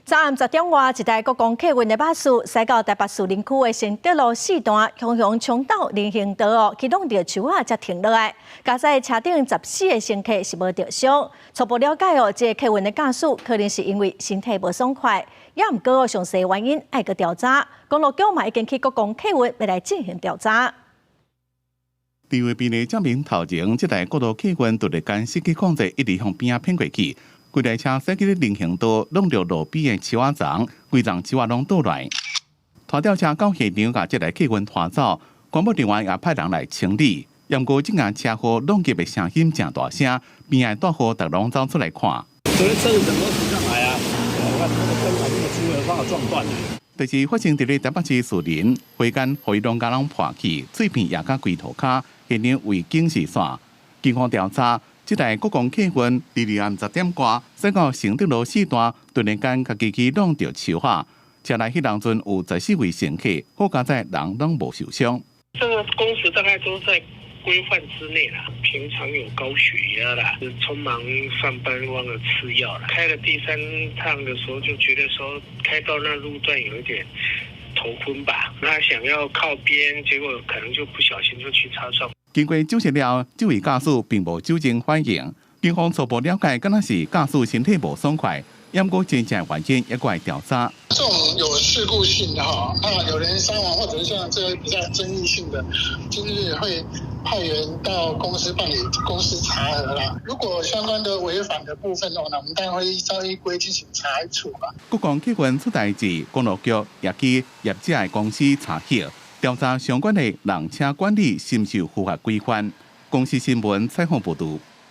昨暗10点外，一台国光客运的巴士驶到台北市林区的新德路4段，向冲到人行道哦，启动着树啊才停落来。驾驶车顶14个乘客是无着伤。初步了解哦，这客运的驾驶可能是因为身体无爽快，也毋过详细原因爱个调查。公路局嘛已经去国光客运要来进行调查。TVB 的证明头前，这台国道客运突然间司机控制一直向边仔偏过去。 规台车驶去人行道，弄到路边的树仔丛，规丛树仔拢倒来。拖吊车到现场，把这台客运拖走，广播电话也派人来清理。不过，这架车祸弄急的声音真大声，边的大伙大拢走出来看。昨天车子整个浮上来啊！我看那个灯还这么粗，把我撞断了。就是发生伫台北市树林，回间互伊拢甲人破去，碎片也甲龟头卡，现场为警示线。警方调查。 这台国光客运伫暗10点外，驶到承德路4段，突然间甲机器弄到树下，车内迄当阵有14位乘客，好佳在人拢无受伤。这个工时大概都在规范之内啦，平常有高血压啦，匆忙上班忘了吃药了。开了第3趟的时候就觉得说开到那路段有一点头昏吧，那想要靠边，结果可能就不小心就去擦撞。 经过证实了，这位驾驶并无酒精反应。警方初步了解，敢若是驾驶身体无爽快，不过真正原因也过来调查。这种有事故性的哈，有人伤亡或者是像这个比较争议性的，今日会派员到公司办理公司查核啦。如果相关的违反的部分那我们当然会依照依规进行查处吧。国光客运出代志，公路局也去业者的公司查核。 调查相关的人车管理是否符合规范。公司新闻采访报道。